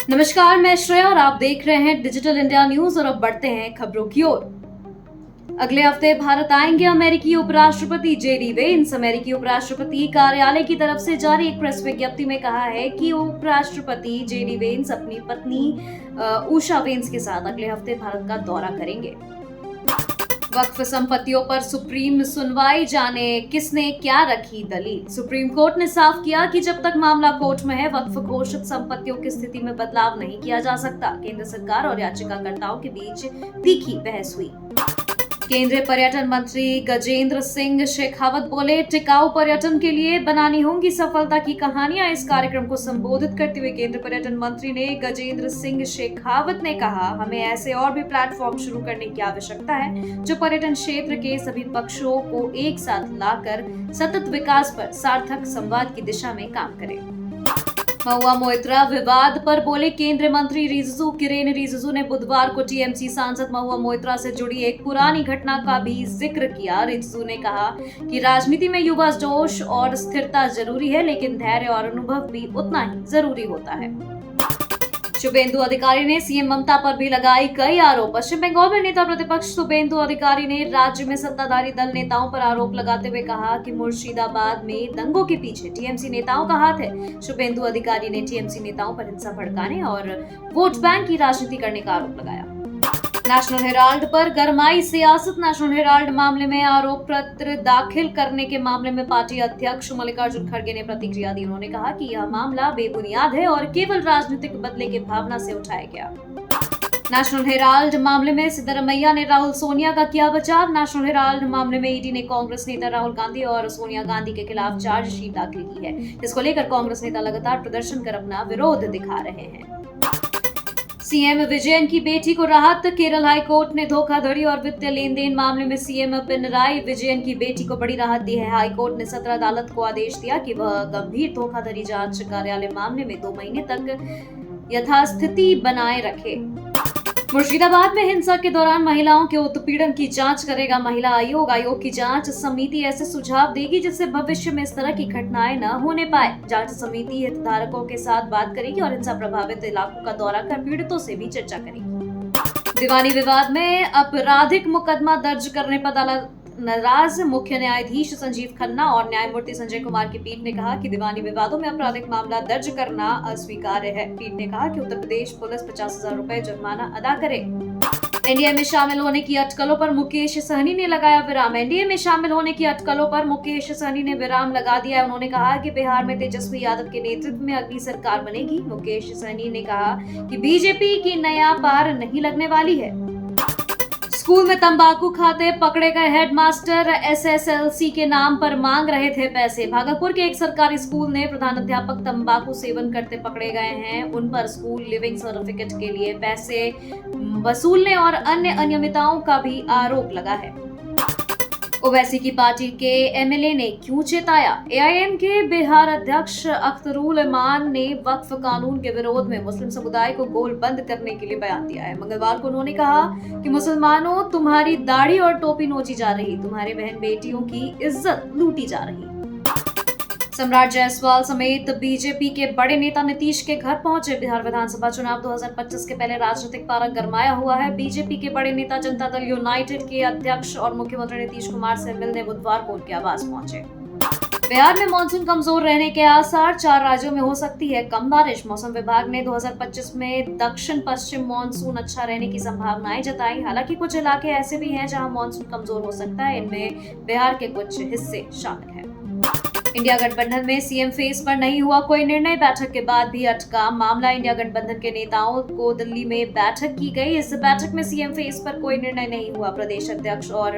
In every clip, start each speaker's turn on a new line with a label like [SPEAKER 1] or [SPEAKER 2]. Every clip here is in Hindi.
[SPEAKER 1] नमस्कार, मैं श्रेया और आप देख रहे हैं डिजिटल इंडिया न्यूज और अब बढ़ते हैं खबरों की ओर। अगले हफ्ते भारत आएंगे अमेरिकी उपराष्ट्रपति जेडी वेंस। अमेरिकी उपराष्ट्रपति कार्यालय की तरफ से जारी एक प्रेस विज्ञप्ति में कहा है कि उपराष्ट्रपति जेडी वेंस अपनी पत्नी उषा वेंस के साथ अगले हफ्ते भारत का दौरा करेंगे। वक्फ संपत्तियों पर सुप्रीम सुनवाई, जाने किसने क्या रखी दलील। सुप्रीम कोर्ट ने साफ किया कि जब तक मामला कोर्ट में है, वक्फ घोषित संपत्तियों की स्थिति में बदलाव नहीं किया जा सकता। केंद्र सरकार और याचिकाकर्ताओं के बीच तीखी बहस हुई। केंद्रीय पर्यटन मंत्री गजेंद्र सिंह शेखावत बोले, टिकाऊ पर्यटन के लिए बनानी होंगी सफलता की कहानियां। इस कार्यक्रम को संबोधित करते हुए केंद्रीय पर्यटन मंत्री ने गजेंद्र सिंह शेखावत ने कहा, हमें ऐसे और भी प्लेटफॉर्म शुरू करने की आवश्यकता है जो पर्यटन क्षेत्र के सभी पक्षों को एक साथ लाकर सतत विकास पर सार्थक संवाद की दिशा में काम करे। महुआ मोइत्रा विवाद पर बोले केंद्रीय मंत्री किरेन रिजिजू ने बुधवार को टीएमसी सांसद महुआ मोइत्रा से जुड़ी एक पुरानी घटना का भी जिक्र किया। रिजिजू ने कहा कि राजनीति में युवा जोश और स्थिरता जरूरी है, लेकिन धैर्य और अनुभव भी उतना ही जरूरी होता है। शुभेंदु अधिकारी ने सीएम ममता पर भी लगाई कई आरोप। पश्चिम बंगाल में नेता प्रतिपक्ष शुभेंदु अधिकारी ने राज्य में सत्ताधारी दल नेताओं पर आरोप लगाते हुए कहा कि मुर्शिदाबाद में दंगों के पीछे टीएमसी नेताओं का हाथ है। शुभेंदु अधिकारी ने टीएमसी नेताओं पर हिंसा भड़काने और वोट बैंक की राजनीति करने का आरोप लगाया। नेशनल हेराल्ड पर गरमाई सियासत। नेशनल हेराल्ड मामले में आरोप पत्र दाखिल करने के मामले में पार्टी अध्यक्ष मल्लिकार्जुन खड़गे ने प्रतिक्रिया दी। उन्होंने कहा कि यह मामला बेबुनियाद है और केवल राजनीतिक बदले की भावना से उठाया गया। नेशनल हेराल्ड मामले में सिद्धरमैया ने राहुल सोनिया का किया बचाव। नेशनल हेराल्ड मामले में ईडी ने कांग्रेस नेता राहुल गांधी और सोनिया गांधी के खिलाफ चार्जशीट दाखिल की है। इसको लेकर कांग्रेस नेता लगातार प्रदर्शन कर अपना विरोध दिखा रहे हैं। सीएम विजयन की बेटी को राहत। केरल हाईकोर्ट ने धोखाधड़ी और वित्तीय लेन देन मामले में सीएम पिनराई विजयन की बेटी को बड़ी राहत दी है। हाईकोर्ट ने सत्र अदालत को आदेश दिया कि वह गंभीर धोखाधड़ी जांच कार्यालय मामले में 2 महीने तक यथास्थिति बनाए रखे। मुर्शिदाबाद में हिंसा के दौरान महिलाओं के उत्पीड़न की जांच करेगा महिला आयोग। आयोग की जांच समिति ऐसे सुझाव देगी जिससे भविष्य में इस तरह की घटनाएं न होने पाए। जांच समिति हितधारकों के साथ बात करेगी और हिंसा प्रभावित इलाकों का दौरा कर पीड़ितों से भी चर्चा करेगी। दीवानी विवाद में आपराधिक मुकदमा दर्ज करने पर नाराज मुख्य न्यायाधीश संजीव खन्ना और न्यायमूर्ति संजय कुमार की पीठ ने कहा कि दीवानी विवादों में आपराधिक मामला दर्ज करना अस्वीकार्य है। पीठ ने कहा कि उत्तर प्रदेश पुलिस 50,000 रुपए जुर्माना अदा करे। एनडीए में शामिल होने की अटकलों पर मुकेश सहनी ने लगाया विराम। एनडीए में शामिल होने की अटकलों पर मुकेश सहनी ने विराम लगा दिया है। उन्होंने कहा कि बिहार में तेजस्वी यादव के नेतृत्व में अगली सरकार बनेगी। मुकेश सहनी ने कहा कि बीजेपी की नया पार नहीं लगने वाली है। स्कूल में तंबाकू खाते पकड़े गए हेडमास्टर एसएसएलसी के नाम पर मांग रहे थे पैसे। भागलपुर के एक सरकारी स्कूल ने प्रधानाध्यापक तंबाकू सेवन करते पकड़े गए हैं। उन पर स्कूल लिविंग सर्टिफिकेट के लिए पैसे वसूलने और अन्य अनियमितताओं का भी आरोप लगा है। ओवैसी की पार्टी के एमएलए ने क्यों चेताया। एआईएम के बिहार अध्यक्ष अख्तरुल इमान ने वक्फ कानून के विरोध में मुस्लिम समुदाय को गोल बंद करने के लिए बयान दिया है। मंगलवार को उन्होंने कहा कि मुसलमानों, तुम्हारी दाढ़ी और टोपी नोची जा रही, तुम्हारे बहन बेटियों की इज्जत लूटी जा रही। सम्राट जायसवाल समेत बीजेपी के बड़े नेता नीतीश के घर पहुंचे। बिहार विधानसभा चुनाव 2025 के पहले राजनीतिक पारा गरमाया हुआ है। बीजेपी के बड़े नेता जनता दल यूनाइटेड के अध्यक्ष और मुख्यमंत्री नीतीश कुमार से मिलने बुधवार को उनके आवास पहुंचे। बिहार में मानसून कमजोर रहने के आसार। 4 राज्यों में हो सकती है कम बारिश। मौसम विभाग ने 2025 में दक्षिण पश्चिम मानसून अच्छा रहने की संभावनाएं जताई। हालांकि कुछ इलाके ऐसे भी हैं जहां मानसून कमजोर हो सकता है। इनमें बिहार के कुछ हिस्से शामिल हैं। इंडिया गठबंधन में सीएम फेस पर नहीं हुआ कोई निर्णय। बैठक के बाद भी अटका मामला। इंडिया गठबंधन के नेताओं को दिल्ली में बैठक की गई। इस बैठक में सीएम फेस पर कोई निर्णय नहीं हुआ। प्रदेश अध्यक्ष और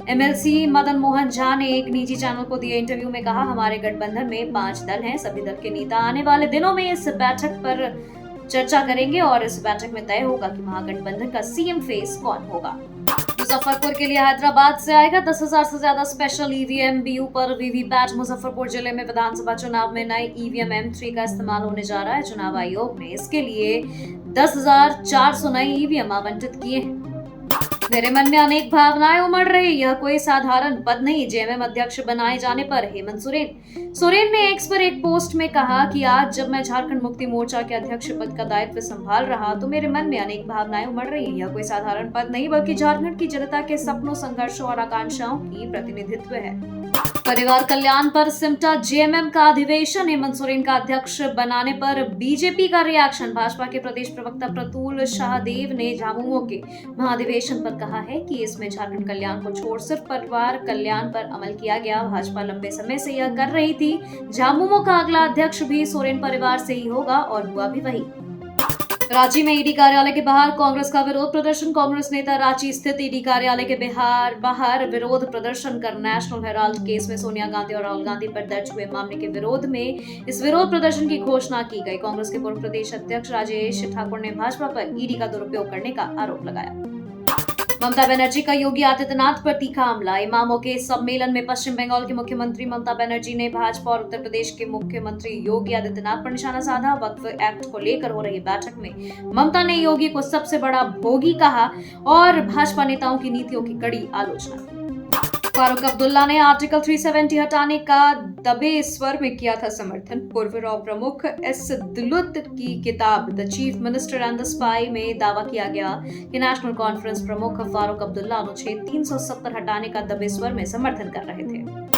[SPEAKER 1] एमएलसी मदन मोहन झा ने एक निजी चैनल को दिए इंटरव्यू में कहा, हमारे गठबंधन में 5 दल हैं। सभी दल के नेता आने वाले दिनों में इस बैठक पर चर्चा करेंगे और इस बैठक में तय होगा कि महागठबंधन का सीएम फेस कौन होगा। मुजफ्फरपुर के लिए हैदराबाद से आएगा 10,000 से ज्यादा स्पेशल ईवीएम। बीयू पर वीवीपैट। मुजफ्फरपुर जिले में विधानसभा चुनाव में नए ईवीएम M3 का इस्तेमाल होने जा रहा है। चुनाव आयोग ने इसके लिए 10,400 नए ईवीएम आवंटित किए हैं। मेरे मन में अनेक भावनाएं उमड़ रही, यह कोई साधारण पद नहीं। जेएमएम अध्यक्ष बनाए जाने पर हेमंत सोरेन ने एक्स पर एक पोस्ट में कहा कि आज जब मैं झारखंड मुक्ति मोर्चा के अध्यक्ष पद का दायित्व संभाल रहा तो मेरे मन में अनेक भावनाएं उमड़ रही। यह कोई साधारण पद नहीं बल्कि झारखंड की जनता के सपनों, संघर्षों और आकांक्षाओं की प्रतिनिधित्व है। परिवार कल्याण पर सिमटा जेएमएम का अधिवेशन, हेमंत सोरेन का अध्यक्ष बनाने पर बीजेपी का रिएक्शन। भाजपा के प्रदेश प्रवक्ता प्रतुल शाहदेव ने झामुमो के महाधिवेशन पर कहा है कि इसमें झारखंड कल्याण को छोड़ सिर्फ परिवार कल्याण पर अमल किया गया। भाजपा लंबे समय से यह कर रही थी। झामुमो का अगला अध्यक्ष भी सोरेन परिवार से ही होगा और हुआ भी वही। रांची में ईडी कार्यालय के बाहर कांग्रेस का विरोध प्रदर्शन। कांग्रेस नेता रांची स्थित ईडी कार्यालय के बाहर विरोध प्रदर्शन कर नेशनल हेराल्ड केस में सोनिया गांधी और राहुल गांधी पर दर्ज हुए मामले के विरोध में इस विरोध प्रदर्शन की घोषणा की गई। कांग्रेस के पूर्व प्रदेश अध्यक्ष राजेश ठाकुर ने भाजपा पर ईडी का दुरुपयोग करने का आरोप लगाया। ममता बनर्जी का योगी आदित्यनाथ पर तीखा हमला। इमामों के सम्मेलन में पश्चिम बंगाल की मुख्यमंत्री ममता बनर्जी ने भाजपा और उत्तर प्रदेश के मुख्यमंत्री योगी आदित्यनाथ पर निशाना साधा। वक्फ एक्ट को लेकर हो रही बैठक में ममता ने योगी को सबसे बड़ा भोगी कहा और भाजपा नेताओं की नीतियों की कड़ी आलोचना की। फारूक अब्दुल्ला ने आर्टिकल 370 हटाने का दबे स्वर में किया था समर्थन। पूर्व रॉ प्रमुख एस दुलुत की किताब the chief minister and the spy में दावा किया गया कि नेशनल कॉन्फ्रेंस प्रमुख फारूक अब्दुल्ला अनुच्छेद 370 हटाने का दबे स्वर में समर्थन कर रहे थे।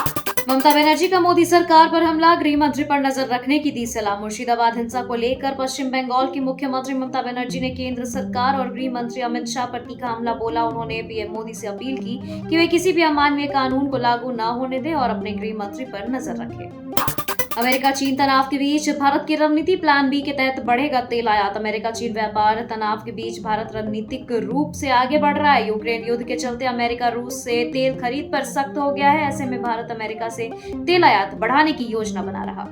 [SPEAKER 1] ममता बनर्जी का मोदी सरकार पर हमला, गृह मंत्री पर नजर रखने की दी सलाह। मुर्शिदाबाद हिंसा को लेकर पश्चिम बंगाल की मुख्यमंत्री ममता बनर्जी ने केंद्र सरकार और गृह मंत्री अमित शाह पर तीखा हमला बोला। उन्होंने पीएम मोदी से अपील की कि वे किसी भी अमानवीय कानून को लागू न होने दें और अपने गृह मंत्री पर नजर रखें। अमेरिका चीन तनाव के बीच भारत की रणनीति प्लान बी के तहत बढ़ेगा तेल आयात। अमेरिका चीन व्यापार तनाव के बीच भारत रणनीतिक रूप से आगे बढ़ रहा है। यूक्रेन युद्ध के चलते अमेरिका रूस से तेल खरीद पर सख्त हो गया है। ऐसे में भारत अमेरिका से तेल आयात बढ़ाने की योजना बना रहा।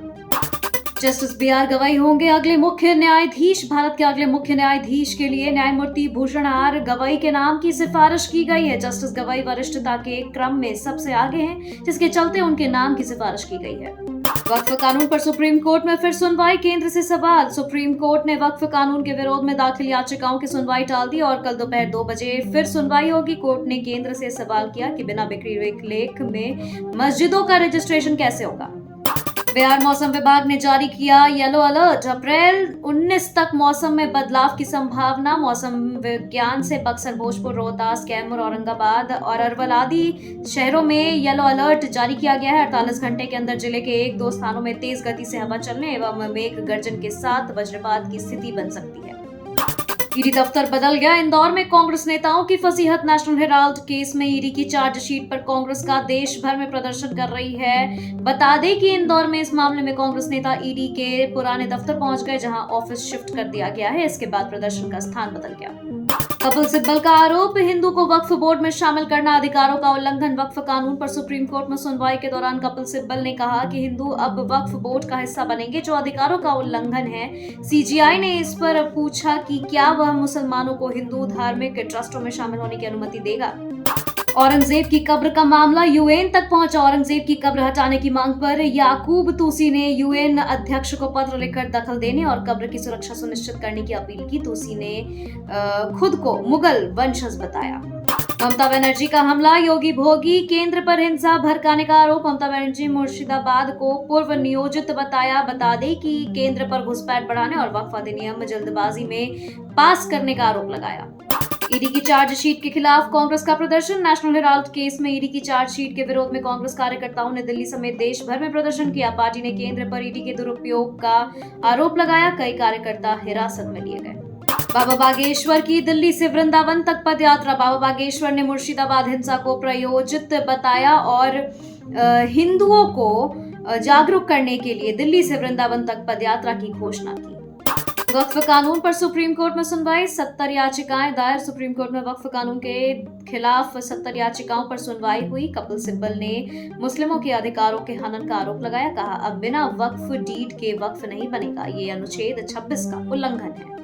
[SPEAKER 1] जस्टिस बीआर गवाई होंगे अगले मुख्य न्यायाधीश। भारत के अगले मुख्य न्यायाधीश के लिए न्यायमूर्ति भूषण आर गवाई के नाम की सिफारिश की गई है। जस्टिस गवाई वरिष्ठता के क्रम में सबसे आगे हैं, जिसके चलते उनके नाम की सिफारिश की गई है। वक्फ कानून पर सुप्रीम कोर्ट में फिर सुनवाई, केंद्र से सवाल। सुप्रीम कोर्ट ने वक्फ कानून के विरोध में दाखिल याचिकाओं की सुनवाई टाल दी और कल दोपहर 2 बजे फिर सुनवाई होगी। कोर्ट ने केंद्र से सवाल किया कि बिना बिक्री लेख में मस्जिदों का रजिस्ट्रेशन कैसे होगा। बिहार मौसम विभाग ने जारी किया येलो अलर्ट। अप्रैल 19 तक मौसम में बदलाव की संभावना। मौसम विज्ञान से बक्सर, भोजपुर, रोहतास, कैमूर, औरंगाबाद और अरवल आदि शहरों में येलो अलर्ट जारी किया गया है। 48 घंटे के अंदर जिले के 1-2 स्थानों में तेज गति से हवा चलने एवं मेघ गर्जन के साथ वज्रपात की स्थिति बन सकती है। ईडी दफ्तर बदल गया। इंदौर में कांग्रेस नेताओं की फसीहत। नेशनल हेराल्ड केस में ईडी की चार्जशीट पर कांग्रेस का देश भर में प्रदर्शन कर रही है। बता दें कि इंदौर में इस मामले में कांग्रेस नेता ईडी के पुराने दफ्तर पहुंच गए, जहां ऑफिस शिफ्ट कर दिया गया है। इसके बाद प्रदर्शन का स्थान बदल गया। कपिल सिब्बल का आरोप, हिंदू को वक्फ बोर्ड में शामिल करना अधिकारों का उल्लंघन। वक्फ कानून पर सुप्रीम कोर्ट में सुनवाई के दौरान कपिल सिब्बल ने कहा कि हिंदू अब वक्फ बोर्ड का हिस्सा बनेंगे, जो अधिकारों का उल्लंघन है। सीजीआई ने इस पर पूछा कि क्या वह मुसलमानों को हिंदू धार्मिक ट्रस्टों में शामिल होने की अनुमति देगा। औरंगजेब की कब्र का मामला यूएन तक पहुंचा। औरंगजेब की कब्र हटाने की मांग पर याकूब तूसी ने यूएन अध्यक्ष को पत्र लिखकर दखल देने और कब्र की सुरक्षा सुनिश्चित करने की अपील की। तूसी ने खुद को मुगल वंशज बताया। ममता बनर्जी का हमला, योगी भोगी, केंद्र पर हिंसा भड़काने का आरोप। ममता बनर्जी मुर्शिदाबाद को पूर्व नियोजित बताया। बता दें कि केंद्र पर घुसपैठ बढ़ाने और वक्फ अधिनियम जल्दबाजी में पास करने का आरोप लगाया। ईडी की चार्जशीट के खिलाफ कांग्रेस का प्रदर्शन। नेशनल हेराल्ड केस में ईडी की चार्जशीट के विरोध में कांग्रेस कार्यकर्ताओं ने दिल्ली समेत देश भर में प्रदर्शन किया। पार्टी ने केंद्र पर ईडी के दुरुपयोग का आरोप लगाया। कई कार्यकर्ता हिरासत में लिए गए। बाबा बागेश्वर की दिल्ली से वृंदावन तक पद यात्रा। बाबा बागेश्वर ने मुर्शिदाबाद हिंसा को प्रायोजित बताया और हिंदुओं को जागरूक करने के लिए दिल्ली से वृंदावन तक पद यात्रा की घोषणा की। वक्फ कानून पर सुप्रीम कोर्ट में सुनवाई, 70 याचिकाएं दायर। सुप्रीम कोर्ट में वक्फ कानून के खिलाफ 70 याचिकाओं पर सुनवाई हुई। कपिल सिब्बल ने मुस्लिमों के अधिकारों के हनन का आरोप लगाया। कहा, अब बिना वक्फ डीड के वक्फ नहीं बनेगा। ये अनुच्छेद 26 का उल्लंघन है।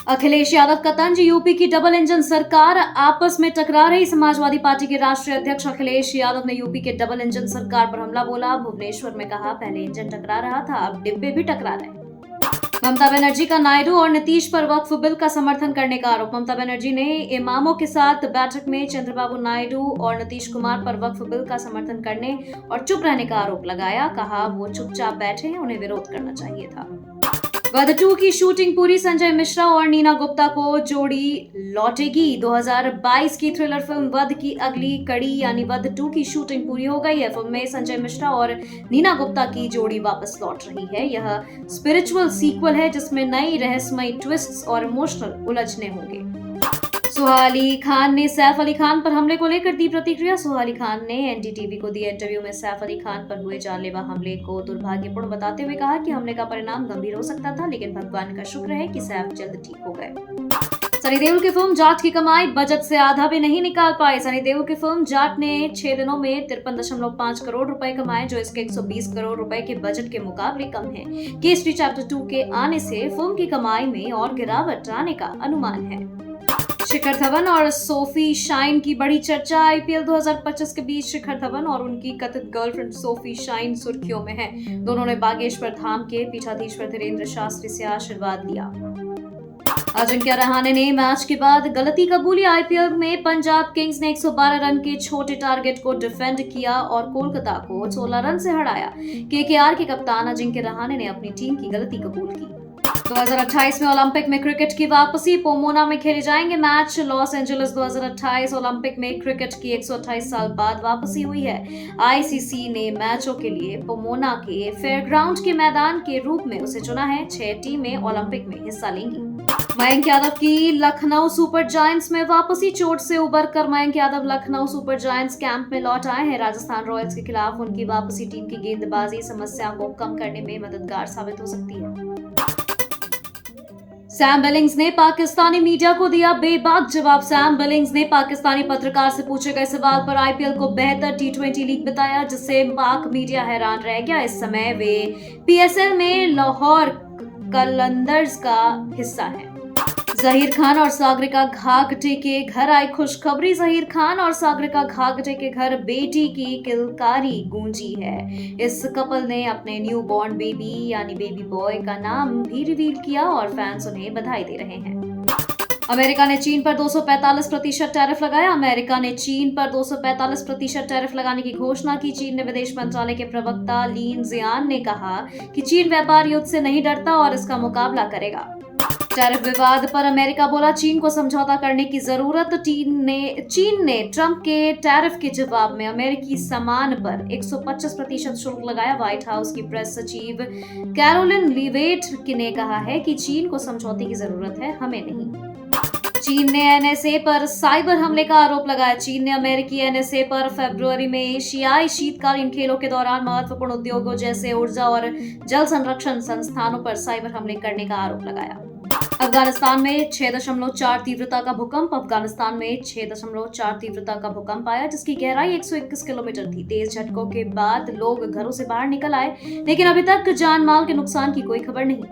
[SPEAKER 1] अखिलेश यादव का तंज, यूपी की डबल इंजन सरकार आपस में टकरा रही। समाजवादी पार्टी के राष्ट्रीय अध्यक्ष अखिलेश यादव ने यूपी के डबल इंजन सरकार पर हमला बोला। भुवनेश्वर में कहा, पहले इंजन टकरा रहा था, अब डिब्बे भी टकरा रहे। ममता बनर्जी का नायडू और नीतीश पर वक्फ बिल का समर्थन करने का आरोप। ममता बनर्जी ने इमामों के साथ बैठक में चंद्रबाबू नायडू और नीतीश कुमार पर वक्फ बिल का समर्थन करने और चुप रहने का आरोप लगाया। कहा वो चुपचाप बैठे हैं, उन्हें विरोध करना चाहिए था। वध 2 की शूटिंग पूरी, संजय मिश्रा और नीना गुप्ता को जोड़ी लौटेगी। 2022 की थ्रिलर फिल्म वध की अगली कड़ी यानी वध 2 की शूटिंग पूरी हो गई है। फिल्म में संजय मिश्रा और नीना गुप्ता की जोड़ी वापस लौट रही है। यह स्पिरिचुअल सीक्वल है जिसमें नई रहस्यमयी ट्विस्ट्स और इमोशनल उलझने होंगे। सुहाली खान ने सैफ अली खान पर हमले को लेकर दी प्रतिक्रिया। सुहाली खान ने एनडीटीवी को दिए इंटरव्यू में सैफ अली खान पर हुए जानलेवा हमले को दुर्भाग्यपूर्ण बताते हुए कहा कि हमले का परिणाम गंभीर हो सकता था, लेकिन भगवान का शुक्र है कि सैफ जल्द ठीक हो गए। सनी देओल की फिल्म जाट की कमाई बजट से आधा भी नहीं निकाल पाए। सनी देओल की फिल्म जाट ने 6 दिनों में 53.5 करोड़ रुपए कमाए, जो इसके 120 करोड़ रुपए के बजट के मुकाबले कम है। केसरी चैप्टर 2 के आने से फिल्म की कमाई में और गिरावट आने का अनुमान है। शिखर धवन और सोफी शाइन की बड़ी चर्चा। आईपीएल 2025 के बीच शिखर धवन और उनकी कथित गर्लफ्रेंड सोफी शाइन सुर्खियों में हैं। दोनों ने बागेश्वर धाम के पीठाधीश्वर धीरेन्द्र शास्त्री से आशीर्वाद लिया। अजिंक्य रहाणे ने मैच के बाद गलती कबूली। आईपीएल में पंजाब किंग्स ने 112 रन के छोटे टारगेट को डिफेंड किया और कोलकाता को 16 रन से हराया। केकेआर के कप्तान अजिंक्य रहाणे ने अपनी टीम की गलती कबूल की। 2028 में ओलंपिक में क्रिकेट की वापसी। पोमोना में खेले जाएंगे मैच। लॉस एंजलिस 2028 ओलंपिक में क्रिकेट की 128 साल बाद वापसी हुई है। आईसीसी ने मैचों के लिए पोमोना के फेयरग्राउंड के मैदान के रूप में उसे चुना है। 6 टीमें ओलंपिक में हिस्सा लेंगी। मयंक यादव की लखनऊ सुपर जायंट्स में वापसी। चोट से उबरकर Mayank Yadav Lucknow Super Giants camp में लौट आए हैं। राजस्थान रॉयल्स के खिलाफ उनकी वापसी टीम की गेंदबाजी समस्या को कम करने में मददगार साबित हो सकती है। सैम बिलिंग्स ने पाकिस्तानी मीडिया को दिया बेबाक जवाब। सैम बिलिंग्स ने पाकिस्तानी पत्रकार से पूछे गए सवाल पर आईपीएल को बेहतर टी20 लीग बताया, जिससे पाक मीडिया हैरान रह गया। इस समय वे पीएसएल में लाहौर कलंदर्स का हिस्सा हैं। जहीर खान और सागरिका घाघटे के घर आई खुशखबरी। जहीर खान और सागरिका घाघटे के घर बेटी की किलकारी गूंजी है। इस कपल ने अपने न्यू बॉर्न बेबी यानी बेबी बॉय का नाम भी रिवील किया और फैंस उन्हें बधाई दे रहे हैं। अमेरिका ने चीन पर 245% टैरिफ लगाया। अमेरिका ने चीन पर 245% टैरिफ लगाने की घोषणा की। चीन ने विदेश मंत्रालय के प्रवक्ता लिन जियान ने कहा कि चीन व्यापार युद्ध से नहीं डरता और इसका मुकाबला करेगा। टैरिफ विवाद पर अमेरिका बोला चीन को समझौता करने की जरूरत। चीन ने ट्रंप के टैरिफ के जवाब में अमेरिकी सामान पर 125% शुल्क लगाया। व्हाइट हाउस की प्रेस सचिव कैरोलिन लीवेट ने कहा है कि चीन को समझौते की जरूरत है, हमें नहीं। चीन ने एनएसए पर साइबर हमले का आरोप लगाया। चीन ने अमेरिकी एनएसए पर फरवरी में एशियाई शीतकालीन खेलों के दौरान महत्वपूर्ण उद्योगों जैसे ऊर्जा और जल संरक्षण संस्थानों पर साइबर हमले करने का आरोप लगाया। अफगानिस्तान में 6.4 तीव्रता का भूकंप। अफगानिस्तान में 6.4 तीव्रता का भूकंप आया, जिसकी गहराई 121 किलोमीटर थी। तेज झटकों के बाद लोग घरों से बाहर निकल आए, लेकिन अभी तक जान माल के नुकसान की कोई खबर नहीं।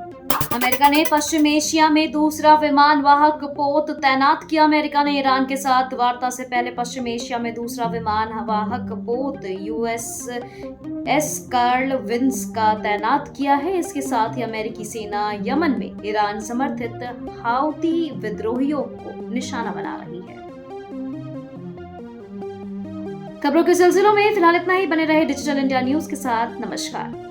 [SPEAKER 1] अमेरिका ने पश्चिम एशिया में दूसरा विमान वाहक पोत तैनात किया। अमेरिका ने ईरान के साथ वार्ता से पहले पश्चिम एशिया में दूसरा विमान वाहक पोत यूएसएस कार्ल विंस का तैनात किया है। इसके साथ ही अमेरिकी सेना यमन में ईरान समर्थित हाउती विद्रोहियों को निशाना बना रही है। खबरों के सिलसिलों में फिलहाल इतना ही। बने रहे डिजिटल इंडिया न्यूज के साथ। नमस्कार।